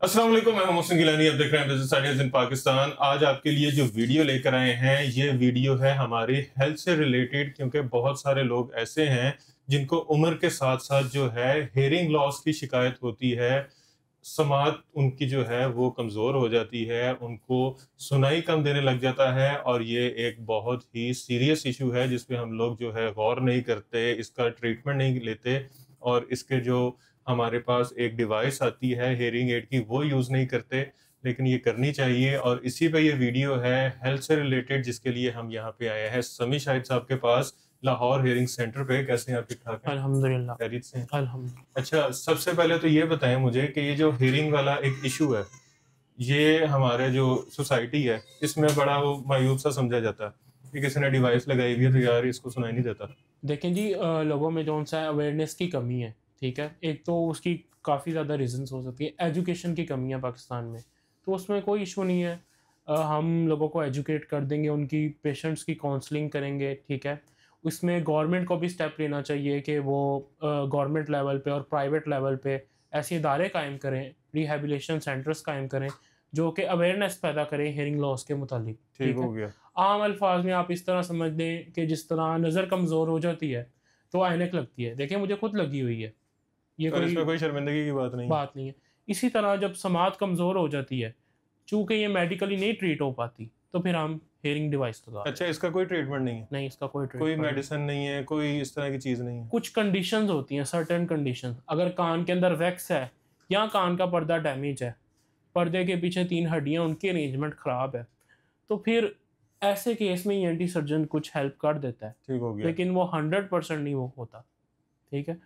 अस्सलाम वालेकुम, मैं मोहसिन गिलानी। आप देख रहे हैं बिजनेस आइडियाज इन पाकिस्तान। आज आपके लिए जो वीडियो लेकर आए हैं, ये वीडियो है हमारी हेल्थ से रिलेटेड, क्योंकि बहुत सारे लोग ऐसे हैं जिनको उम्र के साथ साथ जो है हेयरिंग लॉस की शिकायत होती है। समात उनकी जो है वो कमज़ोर हो जाती है, उनको सुनाई कम देने लग जाता है, और ये एक बहुत ही सीरियस इशू है जिस पे हम लोग जो है गौर नहीं करते, इसका ट्रीटमेंट नहीं लेते, और इसके जो हमारे पास एक डिवाइस आती है हेयरिंग एड की, वो यूज़ नहीं करते, लेकिन ये करनी चाहिए। और इसी पे ये वीडियो है हेल्थ से रिलेटेड, जिसके लिए हम यहाँ पे आए हैं समी शाहिद साहब के पास, लाहौर हेयरिंग सेंटर पे। कैसे हैं आप? ठीक ठाक हैं? अल्हम्दुलिल्लाह। खैरियत से हैं? अल्हम्दुलिल्लाह। अच्छा, सबसे पहले तो ये बताएं मुझे कि ये जो हेयरिंग वाला एक इशू है, ये हमारे जो सोसाइटी है इसमें बड़ा वो मायूब सा समझा जाता है कि किसी ने डिवाइस लगाई हुई है तो यार इसको सुनाई नहीं देता। देखें जी, लोगों में जौन-सा है अवेयरनेस की कमी है, ठीक है? एक तो उसकी काफ़ी ज़्यादा रीज़न्स हो सकती है, एजुकेशन की कमी है पाकिस्तान में, तो उसमें कोई इशू नहीं है। हम लोगों को एजुकेट कर देंगे, उनकी पेशेंट्स की काउंसलिंग करेंगे, ठीक है? उसमें गवर्नमेंट को भी स्टेप लेना चाहिए कि वो गवर्नमेंट लेवल पे और प्राइवेट लेवल पे ऐसे इदारे कायम करें, रिहैबिलिटेशन सेंटर्स कायम करें, जो कि अवेयरनेस पैदा करें हेयरिंग लॉस के मुतालिक, ठीक ठीक हो है? गया। आम अल्फाज में आप इस तरह समझ लें कि जिस तरह नज़र कमज़ोर हो जाती है तो ऐनक लगती है। देखिए, मुझे खुद लगी हुई है, ये और कोई इसमें कोई शर्मिंदगी की बात नहीं है। बात नहीं है। इसी तरह जब समात कमज़ोर हो जाती है, चूँकि ये मेडिकली नहीं ट्रीट हो पाती, तो फिर हम हेयरिंग डिवाइस लगा अच्छा, देते हैं। इसका कोई ट्रीटमेंट नहीं है? नहीं, इसका कोई कोई ट्रीटमेंट नहीं। मेडिसिन नहीं है, कोई इस तरह की चीज़ नहीं है? कुछ कंडीशंस होती हैं, सर्टेन कंडीशंस। अगर कान के अंदर वैक्स है या कान का पर्दा डैमेज है, पर्दे के पीछे 3 हड्डियाँ, उनकी अरेंजमेंट ख़राब है, तो फिर ऐसे केस में ईएनटी सर्जन कुछ हेल्प कर देता है, ठीक हो गया। लेकिन वो 100% नहीं वो होता, ठीक है?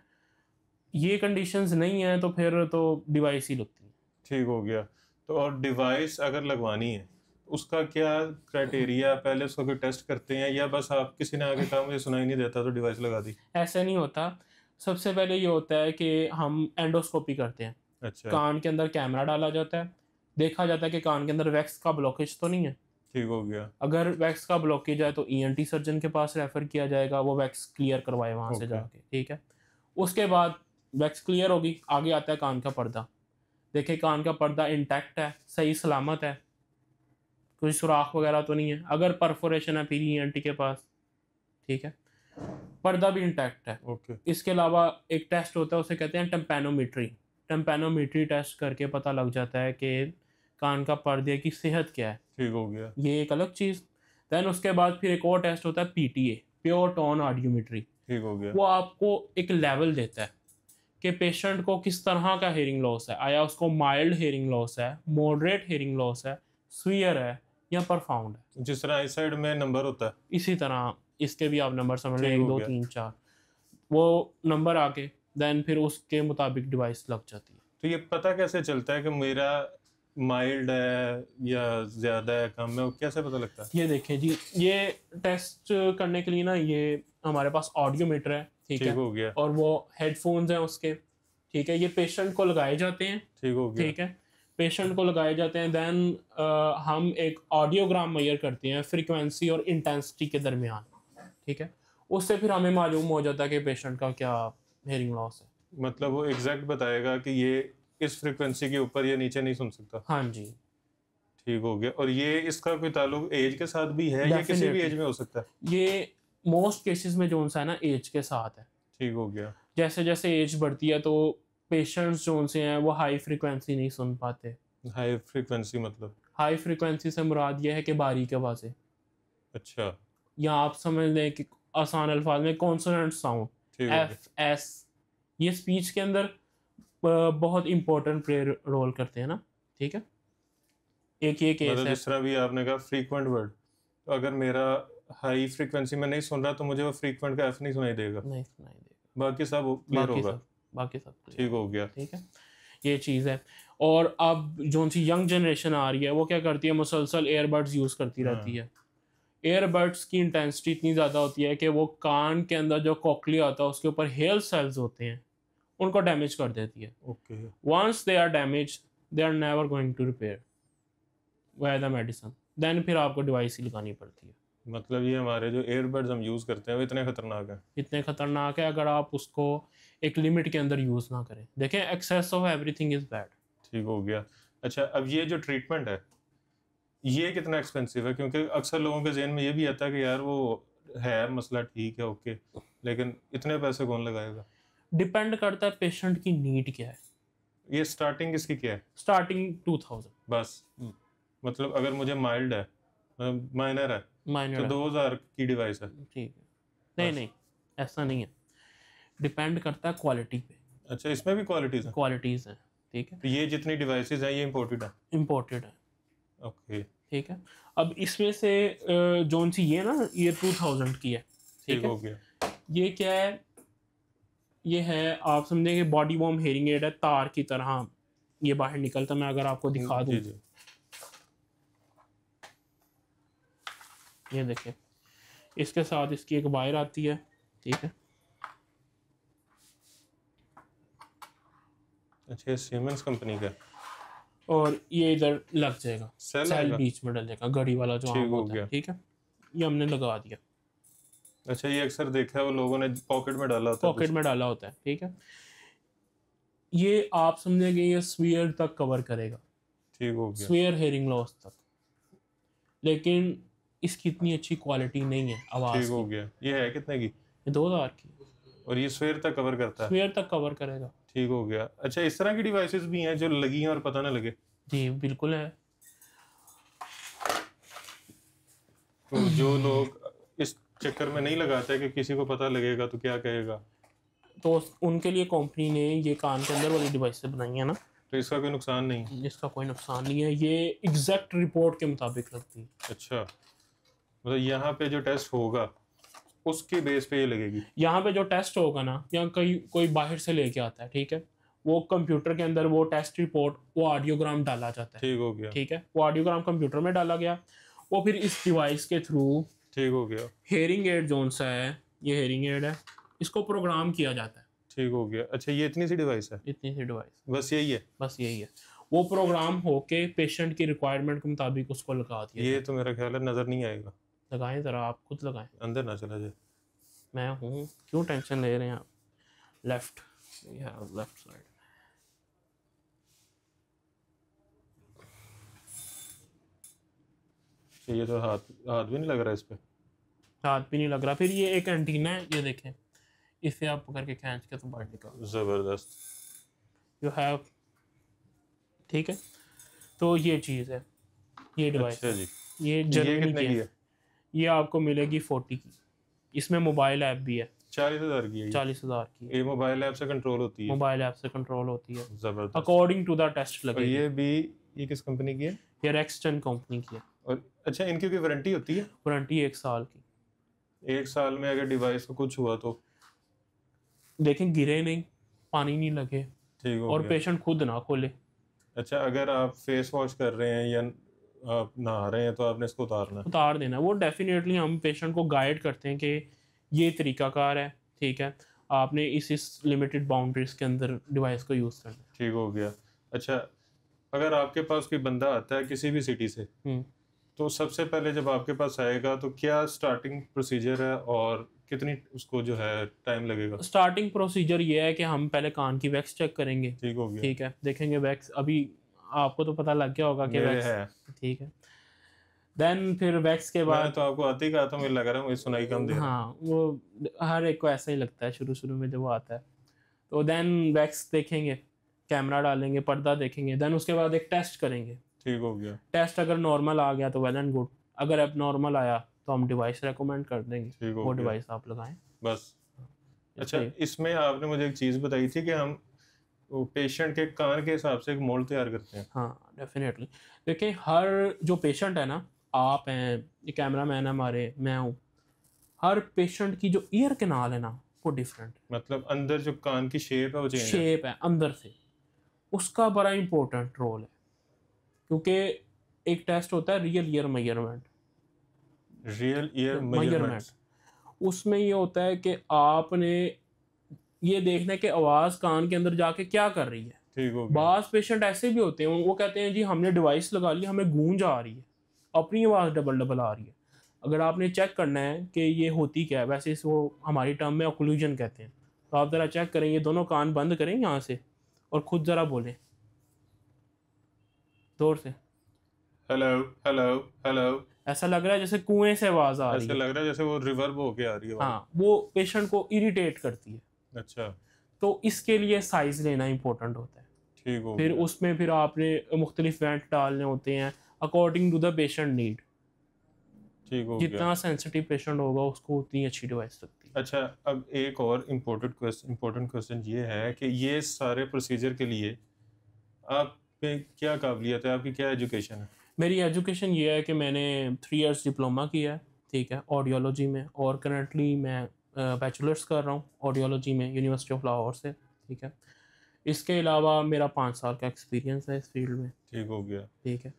ये कंडीशंस नहीं है तो फिर तो डिवाइस ही लगती है। ठीक हो गया। तो और डिवाइस अगर लगवानी है, उसका क्या क्राइटेरिया? पहले उसका कोई टेस्ट करते हैं या बस आप किसी ने आके कहा मुझे सुनाई नहीं देता तो डिवाइस लगा दी? ऐसे नहीं होता। सबसे पहले ये होता है कि हम एंडोस्कोपी करते हैं। अच्छा, कान के अंदर कैमरा डाला जाता है, देखा जाता है कि कान के अंदर वैक्स का ब्लॉकेज तो नहीं है। ठीक हो गया। अगर वैक्स का ब्लॉकेज है तो ईएनटी सर्जन के पास रेफ़र किया जाएगा, वो वैक्स क्लियर करवाए वहाँ से ओके। जाके, ठीक है? उसके बाद वैक्स क्लियर होगी, आगे आता है कान का पर्दा। देखिए, कान का पर्दा इंटैक्ट है, सही सलामत है, कोई सुराख वगैरह तो नहीं है। अगर परफोरेशन है फिर ईएनटी के पास, ठीक है? पर्दा भी इंटैक्ट है। ओके। इसके अलावा एक टेस्ट होता है, उसे कहते हैं टिम्पैनोमेट्री। टिम्पैनोमेट्री टेस्ट करके पता लग जाता है कि कान का पर्दे की सेहत क्या है। ठीक हो गया। ये एक अलग चीज़। देन उसके बाद फिर एक और टेस्ट होता है पीटीए, प्योर टोन ऑडियोमेट्री। ठीक हो गया। वो आपको एक लेवल देता है कि पेशेंट को किस तरह का हेयरिंग लॉस है। आया उसको माइल्ड हेयरिंग लॉस है, मॉडरेट हेयरिंग लॉस है, सीवियर है या प्रोफाउंड है। जिस तरह आई साइड में नंबर होता है। इसी तरह इसके भी आप नंबर समझ लें, ठीक 1, हो 2, गया। 3, 4। वो नंबर आके देन फिर उसके मुताबिक डिवाइस लग जाती है। तो ये पता कैसे चलता है कि मेरा माइल्ड है या ज़्यादा है, कम है? वो कैसे पता लगता है? ये देखिए जी, ये टेस्ट करने के लिए ना ये हमारे पास ऑडियोमीटर है, ठीक ठीक है? हो गया। और वो हेडफ़ोन्स हैं उसके, ठीक है? ये पेशेंट को लगाए जाते हैं, ठीक हो गया। ठीक है? पेशेंट को लगाए जाते हैं, देन हम एक ऑडियोग्राम मेज़र करते हैं फ्रीक्वेंसी और इंटेंसिटी के दरमियान, ठीक है? उससे फिर हमें मालूम हो जाता है कि पेशेंट का क्या हियरिंग लॉस है। मतलब वो एग्ज़ैक्ट बताएगा कि ये इस फ्रीक्वेंसी के ऊपर या नीचे नहीं सुन सकता। हाँ जी, ठीक हो गया। और ये इसका कोई ताल्लुक एज के साथ भी है या किसी भी एज डेफ़िनिटली। में हो सकता है? ये मोस्ट केसेज़ में जोन-सा है ना ऐज के साथ है। ठीक हो गया। जैसे-जैसे ऐज बढ़ती है तो पेशेंट्स जोन से हैं वो हाई फ्रीक्वेंसी नहीं सुन पाते। हाई फ्रीक्वेंसी मतलब? हाई फ्रीक्वेंसी से मुराद ये है कि बारीक आवाज़ें, अच्छा। या आप समझ लें कि आसान अल्फाज में कॉन्सोनेंट साउंड, ठीक हो गया। एफ, एस, ये स्पीच के अंदर बहुत इम्पोर्टेंट प्ले रोल करते हैं ना, ठीक है? एक ये केस मतलब है। जिस तरह भी आपने कहा फ्रीक्वेंट वर्ड, तो अगर मेरा हाई फ्रीक्वेंसी में नहीं सुन रहा तो मुझे वो फ्रीक्वेंट का एफ नहीं सुनाई देगा, नहीं सुनाई देगा। बाकी सब क्लियर बाकी होगा। सब बाकी सब क्लियर ठीक हो होगा, गया। ठीक है? ये चीज़ है। और अब जोन-सी यंग जनरेशन आ रही है, वो क्या करती है, मुसलसल ईयरबड्स यूज़ करती रहती हाँ। है। ईयरबड्स की इंटेंसिटी इतनी ज़्यादा होती है कि वो कान के अंदर जो कॉक्लिया होता है उसके ऊपर हेयर सेल्स होते हैं, उनको डैमेज कर देती है। Okay. Once they are damaged, they are never going to repair by the medicine. Then फिर आपको डिवाइस ही लगानी पड़ती है। मतलब ये हमारे जो एयरबड्स हम यूज़ करते हैं वो इतने खतरनाक हैं? इतने खतरनाक है अगर आप उसको एक लिमिट के अंदर यूज़ ना करें। देखें, excess of everything is bad. ठीक हो गया। अच्छा, अब ये जो ट्रीटमेंट है ये कितना एक्सपेंसिव है? क्योंकि अक्सर लोगों के ज़हन में ये भी आता है कि यार वो है मसला, ठीक है, ओके, लेकिन इतने पैसे कौन लगाएगा? डिपेंड करता है पेशेंट की नीड क्या है। ये स्टार्टिंग इसकी क्या है? स्टार्टिंग 2000 बस, मतलब अगर मुझे माइल्ड है, माइनर है, तो माइनर है। 2000 की डिवाइस है ठीक है, नहीं बस। नहीं, ऐसा नहीं है, डिपेंड करता है क्वालिटी पे। अच्छा, इसमें भी क्वालिटीज़ हैं? क्वालिटीज़ हैं, ठीक है, तो ये जितनी डिवाइसेस हैं ये इंपोर्टेड है? इम्पोर्टेड है, ओके, ठीक है। अब इसमें से जोन सी ये ना, ये 2000 की है, ठीक ठीक है। हो गया। ये क्या है, ये है, आप समझेंगे बॉडी वॉर्म हेयरिंग एड है, तार की तरह ये बाहर निकलता, मैं अगर आपको दिखा दूँ, जी जी, ये देखें, इसके साथ इसकी एक वायर आती है, ठीक है। अच्छा, ये सीमेंस कंपनी का और ये इधर लग जाएगा, सेल सेल आएगा? बीच में डलेगा, घड़ी वाला जो आम ठीक हो होता है, गया। ठीक है। ये हमने लगा दिया, अच्छा, ये अक्सर देखा है वो लोगों ने पॉकेट में डाला होता है पॉकेट में डाला होता है, ठीक है। ये आप समझेंगे ये स्फीयर तक कवर करेगा, ठीक हो गया। स्फीयर हेयरिंग लॉस तक, लेकिन इसकी इतनी अच्छी क्वालिटी नहीं है आवाज़ ठीक हो की। गया। ये है कितने की? ये 2000 की, और ये स्वेयर तक कवर करता है? स्फीयर तक कवर करेगा। ठीक हो गया। अच्छा, इस तरह की डिवाइसेस भी हैं जो लगी हैं और पता ना लगे? जी बिल्कुल है। तो जो लोग इस चक्कर में नहीं लगाते कि किसी को पता लगेगा तो क्या कहेगा, तो उनके लिए कंपनी ने ये कान के अंदर वाली डिवाइसेस बनाई है ना, तो इसका कोई नुकसान नहीं? इसका कोई नुकसान नहीं है, ये एग्जैक्ट रिपोर्ट के मुताबिक लगती है। अच्छा, मतलब यहाँ पे जो टेस्ट होगा उसके बेस पे ये लगेगी? यहाँ पे जो टेस्ट होगा ना, या कोई बाहर से लेके आता है, ठीक है, वो कंप्यूटर के अंदर वो टेस्ट रिपोर्ट, वो ऑडियोग्राम डाला जाता है, ठीक हो गया। ठीक है। वो ऑडियोग्राम कंप्यूटर में डाला गया, वो फिर इस डिवाइस के थ्रू, ठीक हो गया। हेयरिंग एड जोन सा है, ये हेयरिंग एड है, इसको प्रोग्राम किया जाता है। ठीक हो गया। अच्छा, ये इतनी सी डिवाइस है? इतनी सी डिवाइस, बस यही है? बस यही है। वो प्रोग्राम होके पेशेंट की रिक्वायरमेंट के मुताबिक उसको लगा दिया ये तो मेरा ख्याल है नजर नहीं आएगा। लगाएं ज़रा, आप खुद लगाएं, अंदर ना चला जाए। मैं हूँ, क्यों टेंशन ले रहे हैं आप। लेफ्ट, लेफ्ट साइड, ये तो हाथ हाथ भी नहीं लग रहा इस पे। हाथ भी नहीं लग रहा। फिर ये एक एंटीना है, ये देखें, इसे आप पकड़ के खींच के तो बाहर निकालो, जबरदस्त। यू हैव, ठीक है। तो ये चीज़ है, ये डिवाइस अच्छा है, जी, ये ये जर्मनी कितने की की है, है? ये आपको मिलेगी 40 की। इसमें मोबाइल ऐप भी है, 40,000 की है ये? 40,000 की। ये मोबाइल ऐप से कंट्रोल होती है? मोबाइल ऐप से कंट्रोल होती है, जबरदस्त। अकॉर्डिंग टू द टेस्ट और लगेगी। ये भी, ये किस कंपनी की है? ये रेक्सटन कंपनी की है। और अच्छा, इनकी कोई वारंटी होती है? वारंटी 1 साल की। 1 साल में अगर डिवाइस को कुछ हुआ तो? देखें गिरे नहीं, पानी नहीं लगे, ठीक हो और गया। पेशेंट खुद ना खोले। अच्छा, अगर आप फेस वॉश कर रहे हैं या आप नहा रहे हैं तो आपने इसको उतारना है? उतार देना। वो डेफिनेटली हम पेशेंट को गाइड करते हैं कि ये तरीकाकार है, ठीक है, आपने इस लिमिटेड बाउंड्रीज के अंदर डिवाइस को यूज़ करना है। ठीक हो गया। अच्छा, अगर आपके पास कोई बंदा आता है किसी भी सिटी से, तो सबसे पहले जब आपके पास आएगा तो क्या स्टार्टिंग प्रोसीजर है और कितनी उसको जो है टाइम लगेगा? स्टार्टिंग प्रोसीजर ये है कि हम पहले कान की वैक्स चेक करेंगे, ठीक हो गया। ठीक है, देखेंगे वैक्स, अभी आपको तो पता लग गया होगा कि मेरे वैक्स है। ठीक है। देन फिर वैक्स के मैं बाद, तो आपको आते ही कहा था, मुझे लग रहा है मुझे सुनाई कम दे रहा है। हाँ, वो हर एक को ऐसा ही लगता है शुरू शुरू में जब वो आता है। तो देन वैक्स देखेंगे, कैमरा डालेंगे, पर्दा देखेंगे, देन उसके बाद एक टेस्ट करेंगे। ठीक हो गया। टेस्ट अगर नॉर्मल आ गया तो वेल एंड गुड, अगर अब नॉर्मल आया तो हम डिवाइस रेकमेंड कर देंगे, ठीक हो वो गया। डिवाइस आप लगाएं। बस। अच्छा, इसलिए- इसमें आपने मुझे एक चीज़ बताई थी कि हम पेशेंट के कान के हिसाब से एक मोल्ड तैयार करते हैं। हाँ डेफिनेटली। देखिए हर जो पेशेंट है ना, आप हैं, ये कैमरा मैन है हमारे, मैं हूँ, हर पेशेंट की जो ईयर कैनाल है ना वो डिफरेंट मतलब अंदर जो कान की शेप है वो चेंज है? शेप है अंदर से, उसका बड़ा इंपॉर्टेंट रोल है, क्योंकि एक टेस्ट होता है real year measurement. Real year measurement. उसमें ये होता है कि आपने ये देखना है कि आवाज़ कान के अंदर जाके क्या कर रही है। ठीक हो गया। बाज़ पेशेंट ऐसे भी होते हैं, वो कहते हैं जी हमने डिवाइस लगा ली, हमें गूंज आ रही है, अपनी आवाज़ डबल डबल आ रही है। अगर आपने चेक करना है कि ये होती क्या है, वैसे इसको हमारी टर्म में ऑक्लूजन कहते हैं, तो आप ज़रा चेक करें, ये दोनों कान बंद करें यहाँ से और खुद ज़रा बोलें, जोर से। Hello hello hello. ऐसा लग रहा है जैसे कुएं से आवाज आ रही ऐसे है। लग रहा है जैसे वो रिवर्ब होके आ रही है आवाज। हाँ, वो पेशेंट को इरिटेट करती है। अच्छा, तो इसके लिए साइज लेना इंपॉर्टेंट होता है। ठीक हो फिर गया। उसमें फिर आपने मुख्तलिफ वेंट डालने होते हैं according to the patient need. ठीक हो गया। जितना सेंसिटिव पेशेंट होगा उसको उतनी अच्छी डिवाइस लगती है। अच्छा, अब एक और इम्पोर्टेंट क्वेश्चन ये है कि ये सारे प्रोसीजर के लिए आप पे क्या काबिलियत है, आपकी क्या एजुकेशन है? मेरी एजुकेशन ये है कि मैंने 3 इयर्स डिप्लोमा किया है, ठीक है, ऑडियोलॉजी में, और करंटली मैं बैचलर्स कर रहा हूँ ऑडियोलॉजी में यूनिवर्सिटी ऑफ लाहौर से, ठीक है। इसके अलावा मेरा 5 साल का एक्सपीरियंस है इस फील्ड में, ठीक हो गया। ठीक है।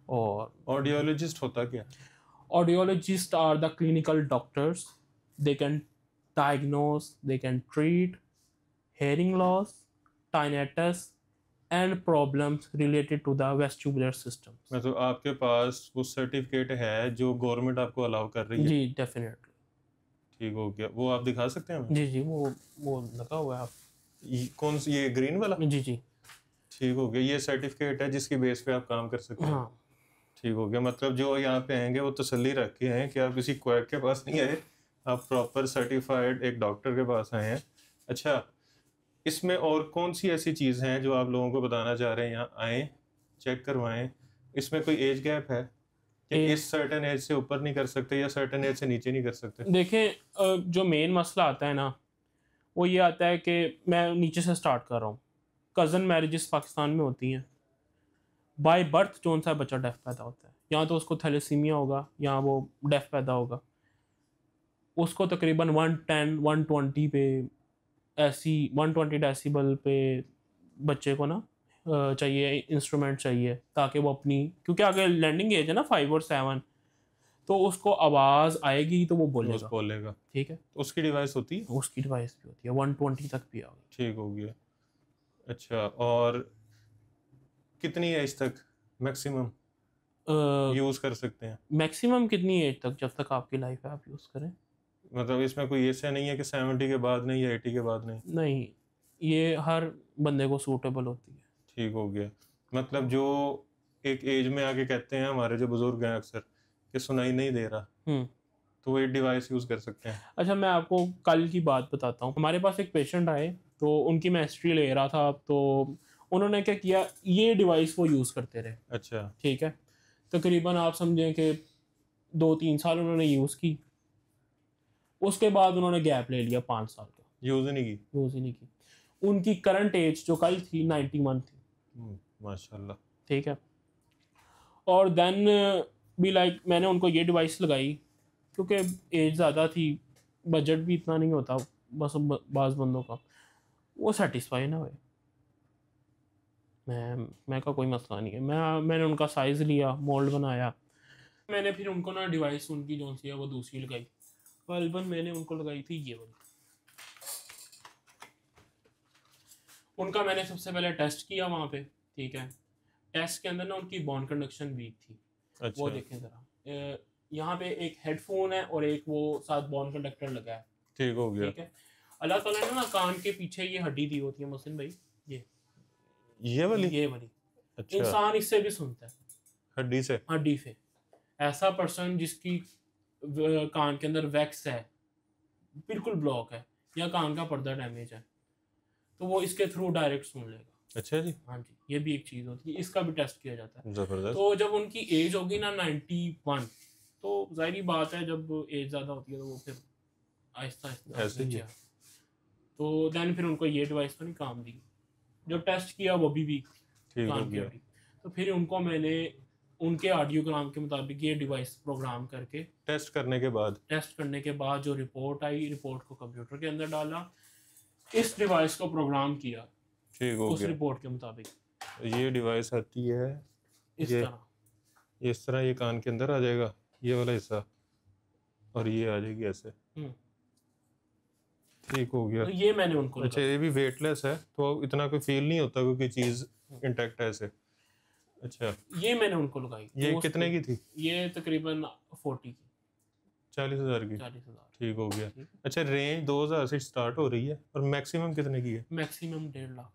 और ऑडियोलॉजिस्ट होता क्या? audiologists are the clinical doctors. They can diagnose, they can treat hearing loss, tinnitus, and problems related to the vestibular system. मतलब आपके पास वो सर्टिफिकेट है जो गवर्नमेंट आपको अलाउ कर रही है? जी डेफिनेटली। ठीक हो गया। वो आप दिखा सकते हैं हमें? जी जी, वो लगा हुआ है आप। कौन सी, ये ग्रीन वाला? जी जी। ठीक हो गया। ये सर्टिफिकेट है जिसकी बेस पे आप काम कर सकते हैं? हाँ। ठीक हो गया। मतलब जो यहाँ पे आएंगे वो तसल्ली रख के आए कि आप किसी क्वैक के पास नहीं आए, आप प्रॉपर सर्टिफाइड एक डॉक्टर के पास आए हैं। अच्छा, इसमें और कौन सी ऐसी चीज़ हैं जो आप लोगों को बताना चाह रहे हैं? यहाँ आएँ, चेक करवाएं। इसमें कोई एज गैप है कि इस सर्टेन एज से ऊपर नहीं कर सकते या सर्टेन एज से नीचे नहीं कर सकते? देखें, जो मेन मसला आता है ना, वो ये आता है कि मैं नीचे से स्टार्ट कर रहा हूँ। कज़न मैरिजेस पाकिस्तान में होती हैं। बाय बर्थ कौन सा बच्चा डेफ पैदा होता है, या तो उसको थैलेसीमिया होगा या वो डेफ पैदा होगा। उसको तकरीबन 110 120 पे, ऐसी 120 डेसिबल पे बच्चे को ना चाहिए, इंस्ट्रूमेंट चाहिए, ताकि वो अपनी, क्योंकि आगे लैंडिंग एज है ना 5 और 7, तो उसको आवाज़ आएगी तो वो बस बोलेगा। बोलेगा। ठीक है, तो उसकी डिवाइस होती है? उसकी डिवाइस भी होती है, 120 तक भी आ गई। ठीक हो गया। अच्छा, और कितनी एज तक मैक्सिमम यूज़ कर सकते हैं? मैक्सिमम कितनी एज तक? जब तक आपकी लाइफ है आप यूज़ करें। मतलब इसमें कोई ऐसा नहीं है कि 70 के बाद नहीं या 80 के बाद नहीं? नहीं, ये हर बंदे को सूटेबल होती है। ठीक हो गया। मतलब जो एक एज में आके कहते हैं हमारे जो बुजुर्ग हैं अक्सर कि सुनाई नहीं दे रहा, तो वो ये डिवाइस यूज़ कर सकते हैं? अच्छा, मैं आपको कल की बात बताता हूँ। हमारे पास एक पेशेंट आए, तो उनकी मैं हिस्ट्री ले रहा था, तो उन्होंने क्या किया, ये डिवाइस वो यूज़ करते रहे। अच्छा। ठीक है, तकरीबन आप समझें कि 2-3 साल उन्होंने यूज़ की। उसके बाद उन्होंने गैप ले लिया 5 साल का, यूज़ ही नहीं की? यूज़ ही नहीं की। उनकी करंट एज जो कल थी 91 थी। माशाल्लाह। ठीक है, और देन भी लाइक मैंने उनको ये डिवाइस लगाई, क्योंकि एज ज़्यादा थी, बजट भी इतना नहीं होता बस बाज़ बंदों का, वो सेटिस्फाई ना हुए। मैं का कोई मसला नहीं है। मैंने उनका साइज़ लिया, मोल्ड बनाया। मैंने फिर उनको ना डिवाइस उनकी जो सी है वो दूसरी लगाई। गलबन मैंने उनको लगाई थी ये वाली। उनका मैंने सबसे पहले टेस्ट किया वहाँ पे, ठीक है। टेस्ट के अंदर ना उनकी बोन कंडक्शन वीक थी। अच्छा। वो देखें ज़रा, यहाँ पे एक हेडफोन है और एक वो साथ बोन कंडक्टर लगा है। ठीक हो गया। ठीक है, अल्लाह ताला ने ना कान के पीछे ये हड्डी दी होती है मोहसिन भाई, ये वाली? ये वाली। अच्छा। इंसान इससे भी सुनता है, हड्डी से? हड्डी से। ऐसा पर्सन जिसकी कान के अंदर वैक्स है, बिल्कुल ब्लॉक है, या कान का पर्दा डैमेज है, तो वो इसके थ्रू डायरेक्ट सुन लेगा। अच्छा जी। हाँ जी, ये भी एक चीज़ होती है, इसका भी टेस्ट किया जाता है। जबरदस्त। तो जब उनकी एज होगी ना 91, तो जाहिर बात है जब एज ज़्यादा होती है तो वो फिर आहिस्ता आहिस्ता ऐसे ही। तो देन फिर उनको ये डिवाइस तो नहीं काम दी। जब टेस्ट किया वो भी वीक ठीक हो कान की गया। हड्डी। तो फिर उनको मैंने उनके ऑडियोग्राम के मुताबिक ये डिवाइस प्रोग्राम करके टेस्ट करने के बाद जो रिपोर्ट आई, रिपोर्ट को कंप्यूटर के अंदर डाला, इस डिवाइस को प्रोग्राम किया ठीक हो उस गया। रिपोर्ट के मुताबिक। ये डिवाइस आती है इस तरह इस तरह, ये कान के अंदर आ जाएगा ये वाला हिस्सा, और ये आ जाएगी ऐसे। ठीक हो गया। तो ये मैंने उनको अच्छा, ये भी वेटलेस है तो इतना कोई फील नहीं होता कोई चीज़ इंटैक्ट है ऐसे? अच्छा, ये मैंने उनको लगाई। ये कितने की थी? ये तकरीबन 40 की, 40,000 की। 40,000। ठीक हो गया। अच्छा, रेंज 2,000 से स्टार्ट हो रही है और मैक्सिमम कितने की है? मैक्सिमम 1.5 लाख।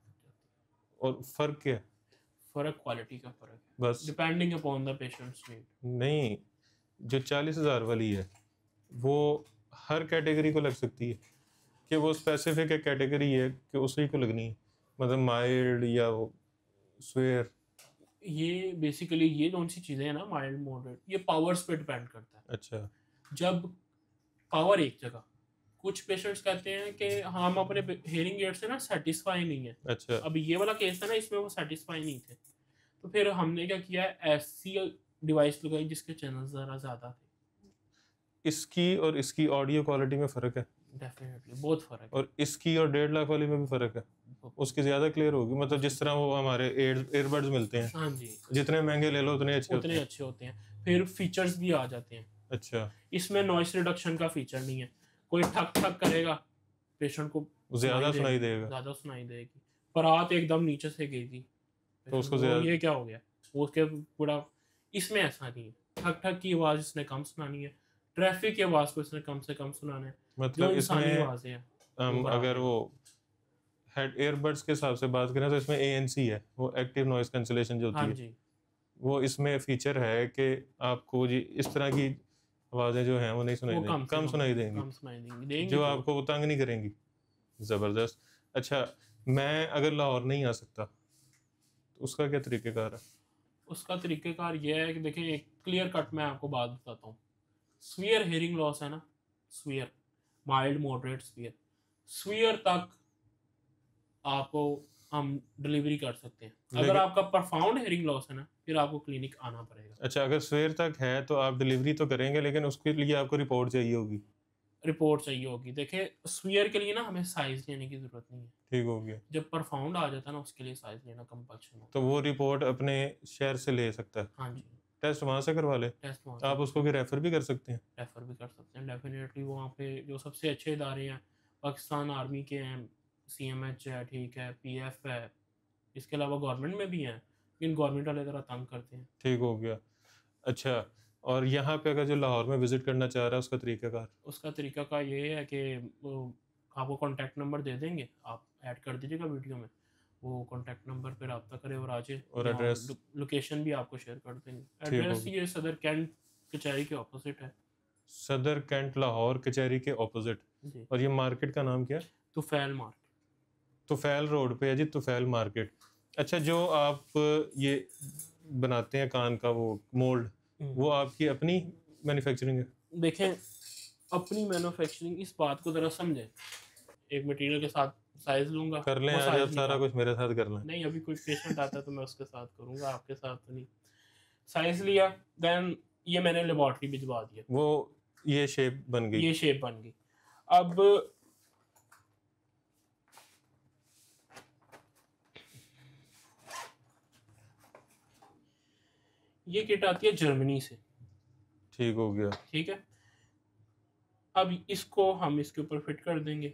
और फ़र्क क्या है? फ़र्क क्वालिटी का फ़र्क है, बस। Depending upon the patients need. नहीं, जो 40,000 वाली है वो हर कैटेगरी को लग सकती है कि वो स्पेसिफिक एक कैटेगरी है कि उसी को लगनी है, मतलब माइल्ड या वो स्वेयर? ये बेसिकली ये कौन सी चीज़ें हैं ना, माइल्ड मॉडरेट, ये पावर्स पे डिपेंड करता है। अच्छा। जब पावर एक जगह, कुछ पेशेंट्स कहते हैं कि हम अपने हेयरिंग एड से ना सेटिस्फाई नहीं है। अच्छा। अब ये वाला केस था ना, इसमें वो सेटिस्फाई नहीं थे, तो फिर हमने क्या किया, ऐसी डिवाइस लगाई जिसके चैनल ज़रा ज़्यादा थे। इसकी और इसकी ऑडियो क्वालिटी में फ़र्क है? डेफिनेटली बहुत फ़र्क है। और इसकी और 1.5 लाख वाली में भी फ़र्क है? उसकी ज़्यादा क्लियर होगी, मतलब जिस तरह वो हमारे एयरबड्स मिलते हैं, हाँ जी, जितने महंगे ले लो उतने अच्छे होते उतने हैं। अच्छे होते हैं। फिर फीचर्स भी आ जाते हैं। अच्छा, इसमें नॉइस रिडक्शन का फीचर नहीं है, कोई ठक ठक करेगा पेशेंट को ज़्यादा सुनाई देगा। ज़्यादा सुनाई देगी। बारात एकदम नीचे से गई थी, तो उसको वो ज़्यादा, ये क्या हो गया, वो उसके पूरा। इसमें ऐसा नहीं है, ठक ठक की आवाज़ इसने कम सुनानी है, ट्रैफिक की आवाज़ को इसने कम से कम सुनाना है, जो मतलब इंसानी इसमें आवाज़ें हैं हम बराबर अगर हैं। वो हेड एयरबड्स के हिसाब से बात करें तो इसमें ANC है, वो एक्टिव नॉइस कैंसिलेशन जो होती हाँ है, जी, वो इसमें फीचर है कि आपको जी इस तरह की आवाज़ें जो हैं वो नहीं सुनाई वो देंगी, कम से कम सुनाई देंगी, कम सुनाई देंगी जो तो। आपको वो तंग नहीं करेंगी। ज़बरदस्त। अच्छा, मैं अगर लाहौर नहीं आ सकता तो उसका क्या तरीक़ेकार है? उसका तरीक़ेकार ये है कि देखें, एक क्लियर कट मैं आपको बात बताता हूँ। स्वीयर हेयरिंग लॉस है ना, severe, mild moderate severe, severe तक आपको हम डिलीवरी कर सकते हैं। अगर लेकिन आपका प्रोफाउंड हेयरिंग लॉस है ना, फिर आपको क्लिनिक आना पड़ेगा। अच्छा, अगर सवेर तक है तो आप डिलीवरी तो करेंगे, लेकिन उसके लिए आपको रिपोर्ट चाहिए होगी। रिपोर्ट चाहिए होगी। देखिए, स्वीयर के लिए ना हमें साइज़ लेने की ज़रूरत नहीं है। ठीक हो गया। जब प्रोफाउंड आ जाता है ना, उसके लिए साइज़ लेना कंपल्शन होता तो वो रिपोर्ट अपने शहर से ले सकता है, है। हाँ जी, टेस्ट वहाँ से करवा ले। टेस्ट वहाँ से आप उसको भी रेफ़र भी कर सकते हैं। रेफ़र भी कर सकते हैं। डेफ़िनेटली वहाँ पे जो सबसे अच्छे इदारे हैं, पाकिस्तान आर्मी के हैं, CMH है, ठीक है, PF है, इसके अलावा गवर्नमेंट में भी हैं, लेकिन गवर्नमेंट वाले ज़रा तंग करते हैं। ठीक हो गया। अच्छा, और यहाँ पे अगर जो लाहौर में विज़िट करना चाह रहा है उसका तरीक़ाकार? उसका तरीक़ाकार ये है कि वो आपको कॉन्टैक्ट नंबर दे देंगे, आप ऐड कर दीजिएगा वीडियो में, वो कॉन्टैक्ट नंबर पे रब्ता करे और आ जाए, और या एड्रेस? लोकेशन भी आपको शेयर कर देंगे। ठीक हो एड्रेस गया। ये सदर कैंट कचहरी के ऑपोजिट है। सदर कैंट लाहौर कचहरी के ऑपोज़िट। जी, और ये मार्केट का नाम क्या है? तुफैल मार्केट। तुफैल रोड पे है जी, तुफैल मार्केट। अच्छा, जो आप ये बनाते हैं कान का वो मोल्ड, वो आपकी अपनी मैन्युफैक्चरिंग है? देखें, अपनी मैन्युफैक्चरिंग, इस बात को ज़रा समझें। एक मटेरियल के साथ साइज़ लूँगा, कर लें वो आज आप साइज़ सारा निकाल, कुछ मेरे साथ कर लें। नहीं अभी कोई पेशेंट आता है तो मैं उसके साथ करूँगा, आपके साथ तो नहीं। साइज़ लिया, देन ये मैंने लेबॉर्ट्री भिजवा दिया, वो ये शेप बन गई। ये शेप बन गई। अब ये किट आती है जर्मनी से, ठीक हो गया। ठीक है। अब इसको हम इसके ऊपर फिट कर देंगे,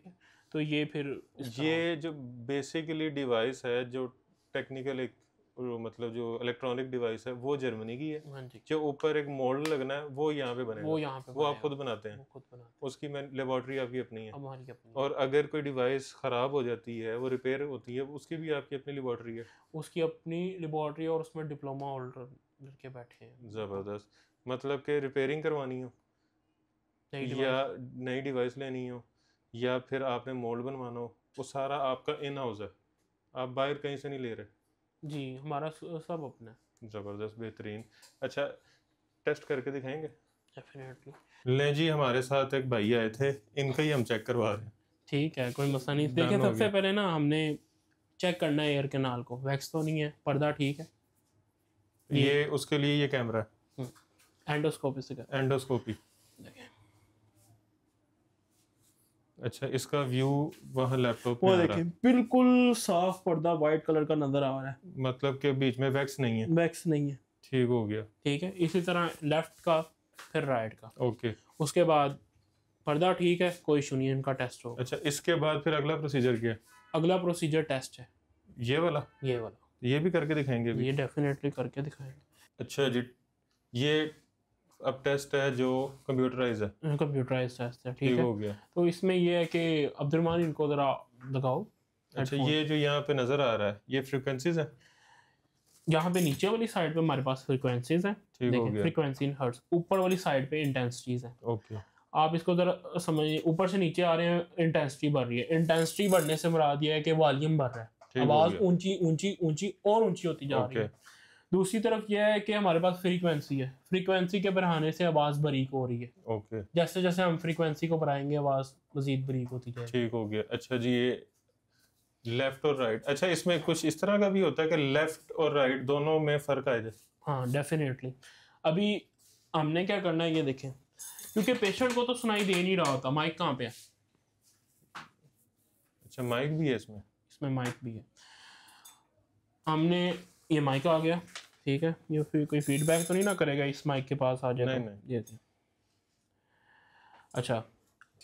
तो ये फिर इसका ये जो बेसिकली डिवाइस है, जो टेक्निकल एक मतलब जो इलेक्ट्रॉनिक डिवाइस है वो जर्मनी की है। हाँ जी, जो ऊपर एक मॉडल लगना है वो यहाँ पे बनेगा, वो यहाँ पे वो आप बनेगा, खुद बनाते हैं? वो खुद बनाते उसकी मैं लेबॉर्ट्री आपकी अपनी है? हैं, हमारी अपनी। और अगर कोई डिवाइस ख़राब हो जाती है, वो रिपेयर होती है, उसकी भी आपकी अपनी लेबॉर्ट्री है? उसकी अपनी लेबॉर्ट्री और उसमें डिप्लोमा होल्डर लड़के बैठे हैं। ज़बरदस्त। मतलब कि रिपेयरिंग करवानी हो नई या डिवाइस, नई डिवाइस लेनी हो या फिर आपने मोल्ड बनवाना हो, वो सारा आपका इन हाउस है, आप बाहर कहीं से नहीं ले रहे? जी हमारा सब अपना है। ज़बरदस्त, बेहतरीन। अच्छा, टेस्ट करके दिखाएंगे? डेफिनेटली। लें जी, हमारे साथ एक भाई आए थे, इनका ही हम चेक करवा रहे हैं। ठीक है, कोई मसला नहीं। डन देखिए, हो सबसे गया। पहले ना हमने चेक करना है एयर कैनाल को, वैक्स तो नहीं है, पर्दा ठीक है। ये उसके लिए ये कैमरा है, एंडोस्कोपी से कर एंडोस्कोपी। देखें, अच्छा, इसका व्यू वहाँ लैपटॉप में वो आ रहा देखें, है, बिल्कुल साफ पर्दा वाइट कलर का नजर आ रहा है, मतलब कि बीच में वैक्स नहीं है। वैक्स नहीं है। ठीक हो गया। ठीक है, इसी तरह लेफ्ट का, फिर राइट का। ओके। उसके बाद पर्दा ठीक है, कोई इशू नहीं है, इनका टेस्ट होगा। अच्छा, इसके बाद फिर अगला प्रोसीजर क्या है? अगला प्रोसीजर टेस्ट है, ये वाला? ये वाला, ये भी करके दिखाएंगे अभी? ये डेफिनेटली करके दिखाएंगे। अच्छा जी, ये अब टेस्ट है जो कंप्यूटराइज है। कंप्यूटराइज टेस्ट है, ठीक ठीक है। हो गया। तो इसमें ये है कि अब्दुलरहमान इनको ज़रा लगाओ अच्छा, हेडफोन। ये जो यहाँ पे नज़र आ रहा है ये फ्रिक्वेंसीज है? यहाँ पे नीचे वाली साइड पे हमारे पास फ्रीक्वेंसीज हैं, ठीक हो देखें गया। फ्रीक्वेंसी इन हर्ट्ज, ऊपर वाली साइड पे इंटेंसिटीज हैं। ओके, आप इसको जरा समझिए, ऊपर से नीचे आ रहे हैं इंटेंसिटी बढ़ रही है, इंटेंसिटी बढ़ने से मुराद ये है कि वॉल्यूम बढ़ रहा है, ठीक हो आवाज़ गया। ऊंची ऊंची ऊंची और ऊंची होती जा रही ओके, है। दूसरी तरफ यह है कि हमारे पास फ्रीक्वेंसी है, फ्रीक्वेंसी के बढ़ाने से आवाज़ बारीक हो रही है, ओके, जैसे जैसे हम फ्रीक्वेंसी को बढ़ाएंगे आवाज़ मजीद बारीक होती जाएगी। ठीक हो गया। अच्छा जी, ये लेफ्ट और राइट, अच्छा इसमें कुछ इस तरह का भी होता है कि लेफ्ट और राइट दोनों में फ़र्क आ जाए? हाँ डेफिनेटली। अभी हमने क्या करना है ये देखें, क्योंकि पेशेंट को तो सुनाई दे नहीं रहा होता, माइक कहाँ पे है? अच्छा, माइक भी है इसमें? इसमें माइक भी है। हमने ये माइक आ गया, ठीक है, ये फिर कोई फीडबैक तो नहीं ना करेगा इस माइक के पास आ जाए? नहीं, तो नहीं। ये थी। अच्छा,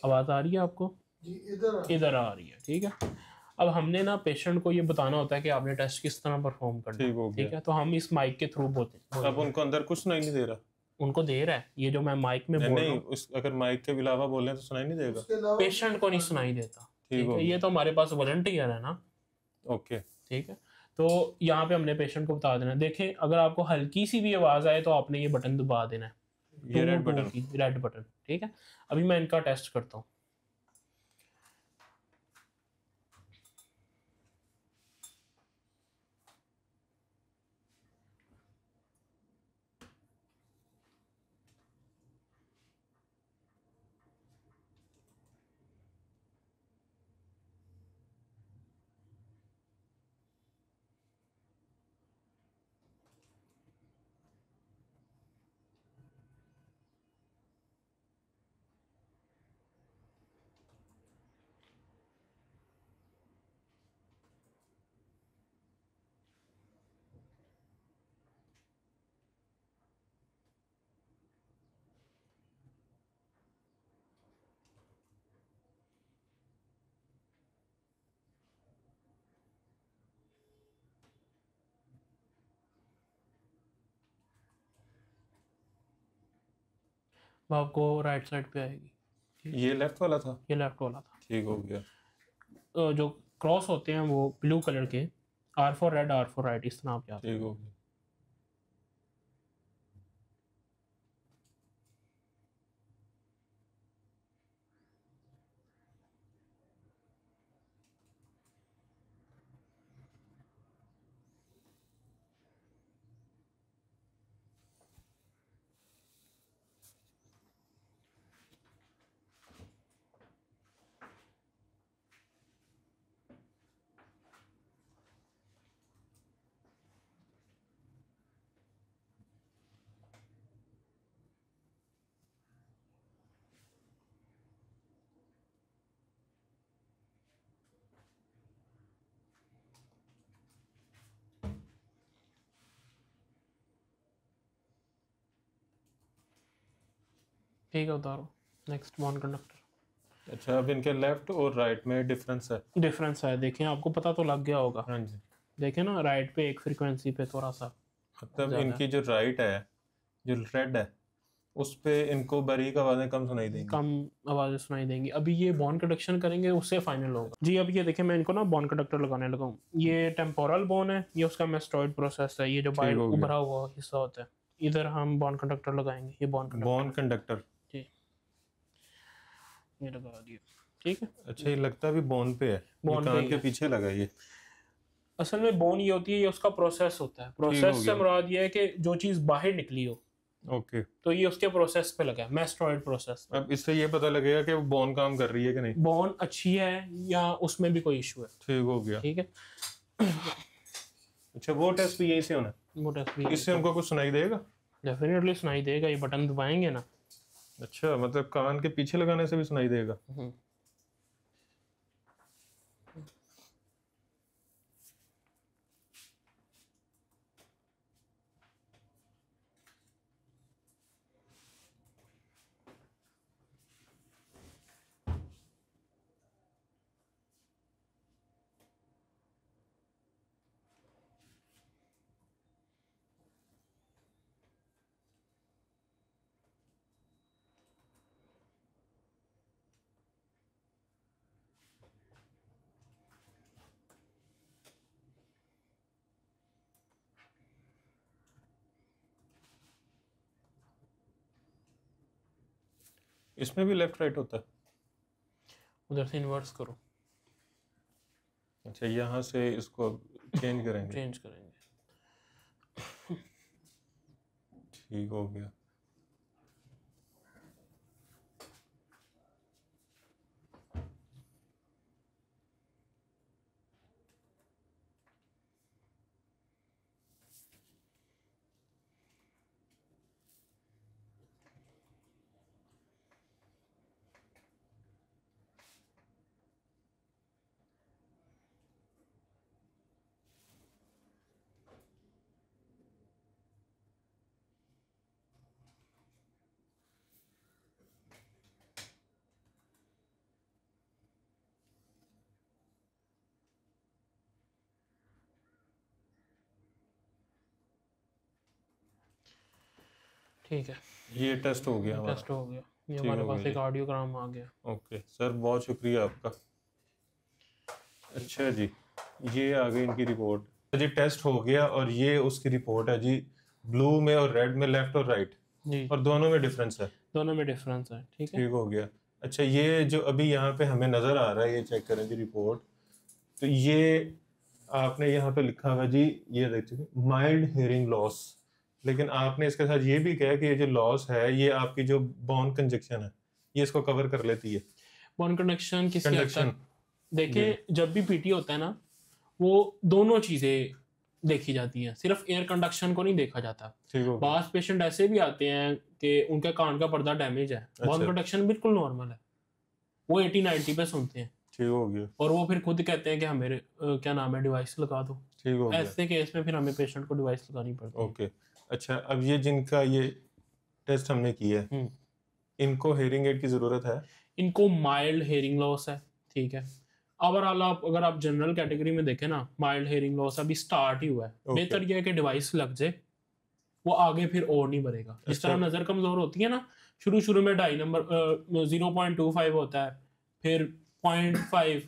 आवाज़ आ रही है आपको? जी इधर आ रही है, ठीक है। अब हमने ना पेशेंट को ये बताना होता है कि आपने टेस्ट किस तरह परफॉर्म करना ठीक हो है, गया। ठीक है, तो हम इस माइक के थ्रू बोलते अब उनको अंदर कुछ सुनाई नहीं दे रहा? उनको दे रहा है, ये जो मैं माइक में नहीं बोल रहा नहीं, हूँ उस अगर माइक के अलावा बोलें तो सुनाई नहीं देगा? उसके अलावा पेशेंट को नहीं सुनाई देता, ठीक ठीक हो है, ये गया। तो हमारे पास वॉलंटियर है ना, ओके, ठीक है। तो यहाँ पे हमने पेशेंट को बता देना है, देखें अगर आपको हल्की सी भी आवाज़ आए तो आपने ये बटन दबा देना है, ये रेड टू बटन? की रेड बटन, ठीक है। अभी मैं इनका टेस्ट करता हूँ। वो आपको राइट साइड पे आएगी, ये लेफ्ट वाला था? ये लेफ्ट वाला था। ठीक हो गया। जो क्रॉस होते हैं वो ब्लू कलर के, R for red R for right, इस तरह आप याद ठीक हो गया। ठीक है, उतारो। Next one conductor. अच्छा, अब इनके लेफ्ट और राइट में डिफरेंस है? डिफरेंस है, देखें आपको पता तो लग गया होगा। हाँ जी। देखें ना, राइट पे एक फ्रीक्वेंसी पे थोड़ा सा मतलब ज़्यादा इनकी जो राइट है, जो रेड है, उस पे इनको बारीक आवाज़ें कम सुनाई देंगी? कम आवाज़ें सुनाई देंगी। अभी ये बोन कंडक्शन करेंगे, उससे फाइनल होगा जी। अब ये देखें, मैं इनको ना बोन कंडक्टर लगाने लगा हूँ। ये टेम्पोरल बोन है, ये उसका मेस्टॉइड प्रोसेस है, ये जो बाहर हो गया। उभरा हुआ हिस्सा होता है, इधर हम बोन कंडक्टर लगाएंगे। ये बोन बोन कंडक्टर? जी, ये लगा दिए, ठीक है। अच्छा, ये लगता भी बोन पे है? ये बोन पे कान ही के है। पीछे लगा ये? असल में बोन ये होती है, ये उसका प्रोसेस होता है। प्रोसेस से गया। मुराद ये है कि जो चीज़ बाहर निकली हो, ओके। तो ये उसके प्रोसेस पे लगा है, मेस्टॉइड प्रोसेस। अब इससे ये पता लगेगा कि वो बोन काम कर रही है कि नहीं? बोन अच्छी है या उसमें भी कोई इशू है, ठीक हो गया। ठीक है। अच्छा, वो टेस्ट भी यहीं से होना है? वो टेस्ट भी इससे उनको कुछ सुनाई देगा? डेफिनेटली सुनाई देगा, ये बटन दबाएंगे ना। अच्छा, मतलब कान के पीछे लगाने से भी सुनाई देगा? इसमें भी लेफ्ट राइट होता है? उधर से इन्वर्स करो, अच्छा, यहाँ से इसको चेंज करेंगे। चेंज करेंगे। ठीक हो गया। ठीक है, ये टेस्ट हो गया हमारा। टेस्ट हो गया, ये ठीक हमारे हो पास गया एक जी। ऑडियोग्राम आ गया। ओके सर, बहुत शुक्रिया आपका। अच्छा जी, ये आ गई इनकी रिपोर्ट जी। टेस्ट हो गया और ये उसकी रिपोर्ट है जी। ब्लू में और रेड में लेफ्ट और राइट, जी, और दोनों में डिफरेंस है। दोनों में डिफरेंस है। ठीक है, ठीक हो गया। अच्छा, ये जो अभी यहाँ पे हमें नज़र आ रहा है, ये चेक करें जी रिपोर्ट। तो ये आपने यहाँ पे लिखा हुआ जी, ये देखिए माइल्ड हियरिंग लॉस, लेकिन आपने इसके साथ ये भी कहा कि ये जो लॉस है ये आपकी जो बोन कंजक्शन है ये इसको कवर कर लेती है। बोन कंडक्शन किसके हद कंडक्शन तक? देखें, जब भी पीटी होता है ना, वो दोनों चीज़ें देखी जाती हैं, सिर्फ एयर कंडक्शन को नहीं देखा जाता। ठीक हो गया। बास पेशेंट ऐसे भी आते हैं कि उनके कान का पर्दा डैमेज है, बोन अच्छा। कंडक्शन बिल्कुल नॉर्मल है, वो 80-90 पे सुनते हैं, ठीक हो गया। और वो फिर खुद कहते हैं कि हमें क्या नाम है, डिवाइस लगा दो। ठीक हो गया। ऐसे केस में फिर हमें पेशेंट को डिवाइस लगानी पड़ती है। ओके। अच्छा, अब ये जिनका ये टेस्ट हमने किया है, इनको हेयरिंग एड की ज़रूरत है? इनको माइल्ड हेयरिंग लॉस है। ठीक है, अगर आप जनरल कैटेगरी में देखें ना, माइल्ड हेयरिंग लॉस अभी स्टार्ट ही हुआ है। Okay. बेहतर यह है कि डिवाइस लग जाए, वो आगे फिर और नहीं बढ़ेगा। जिस अच्छा। तरह नज़र कमज़ोर होती है ना, शुरू में 2.5 नंबर 0.25 होता है, फिर 0.5,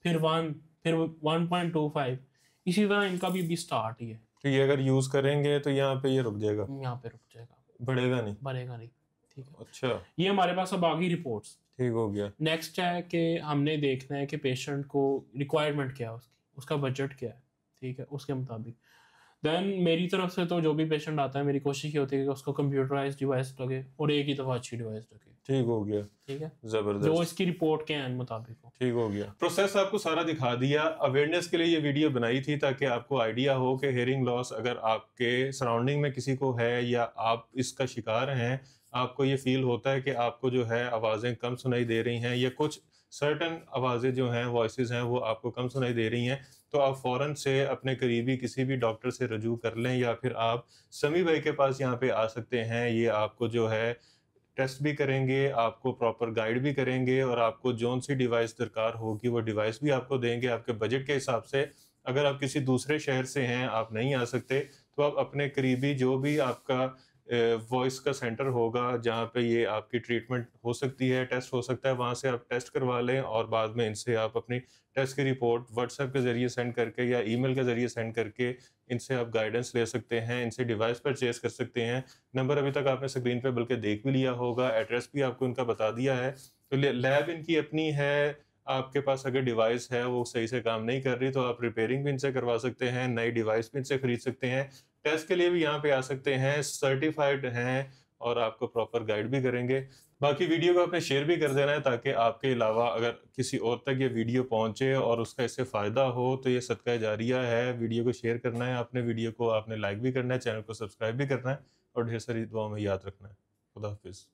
फिर 1, फिर 1.25, इसी तरह इनका भी स्टार्ट ही है। तो ये अगर यूज़ करेंगे तो यहाँ पे ये रुक जाएगा, यहाँ पे रुक जाएगा, बढ़ेगा नहीं? बढ़ेगा नहीं। ठीक है, अच्छा, ये हमारे पास अब आ गई रिपोर्ट्स। ठीक हो गया। नेक्स्ट है कि हमने देखना है कि पेशेंट को रिक्वायरमेंट क्या है, उसका बजट क्या है। ठीक है, उसके मुताबिक देन मेरी तरफ से तो जो भी पेशेंट आता है, मेरी कोशिश ये होती है कि उसको कंप्यूटराइज डिवाइस लगे और एक ही दफ़ा अच्छी डिवाइस लगे। ठीक हो गया। ठीक है, जबरदस्त। जो इसकी रिपोर्ट के हैं मुताबिक हो। ठीक हो गया। प्रोसेस आपको सारा दिखा दिया। अवेयरनेस के लिए ये वीडियो बनाई थी ताकि आपको आइडिया हो कि हेयरिंग लॉस अगर आपके सराउंडिंग में किसी को है या आप इसका शिकार हैं, आपको ये फील होता है कि आपको जो है आवाज़ें कम सुनाई दे रही हैं या कुछ सर्टन आवाज़ें जो हैं, वॉइसेस हैं, वो आपको कम सुनाई दे रही हैं, तो आप फ़ौरन से अपने करीबी किसी भी डॉक्टर से रजू कर लें, या फिर आप समी भाई के पास यहाँ पे आ सकते हैं। ये आपको जो है टेस्ट भी करेंगे, आपको प्रॉपर गाइड भी करेंगे, और आपको जौन सी डिवाइस दरकार होगी वो डिवाइस भी आपको देंगे आपके बजट के हिसाब से। अगर आप किसी दूसरे शहर से हैं, आप नहीं आ सकते, तो आप अपने करीबी जो भी आपका वॉइस का सेंटर होगा जहाँ पे ये आपकी ट्रीटमेंट हो सकती है, टेस्ट हो सकता है, वहाँ से आप टेस्ट करवा लें, और बाद में इनसे आप अपनी टेस्ट की रिपोर्ट व्हाट्सएप के ज़रिए सेंड करके या ईमेल के ज़रिए सेंड करके इनसे आप गाइडेंस ले सकते हैं, इनसे डिवाइस परचेज कर सकते हैं। नंबर अभी तक आपने स्क्रीन पे बल्कि देख भी लिया होगा, एड्रेस भी आपको इनका बता दिया है। तो लैब इनकी अपनी है। आपके पास अगर डिवाइस है वो सही से काम नहीं कर रही, तो आप रिपेयरिंग भी इनसे करवा सकते हैं, नई डिवाइस भी इनसे खरीद सकते हैं, टेस्ट के लिए भी यहाँ पे आ सकते हैं, सर्टिफाइड हैं, और आपको प्रॉपर गाइड भी करेंगे। बाकी वीडियो को आपने शेयर भी कर देना है ताकि आपके अलावा अगर किसी और तक ये वीडियो पहुंचे और उसका इससे फ़ायदा हो, तो ये सदका जारिया है। वीडियो को शेयर करना है आपने, वीडियो को आपने लाइक भी करना है, चैनल को सब्सक्राइब भी करना है, और ढेर सारी दुआओं में याद रखना है। खुदा हाफिज़।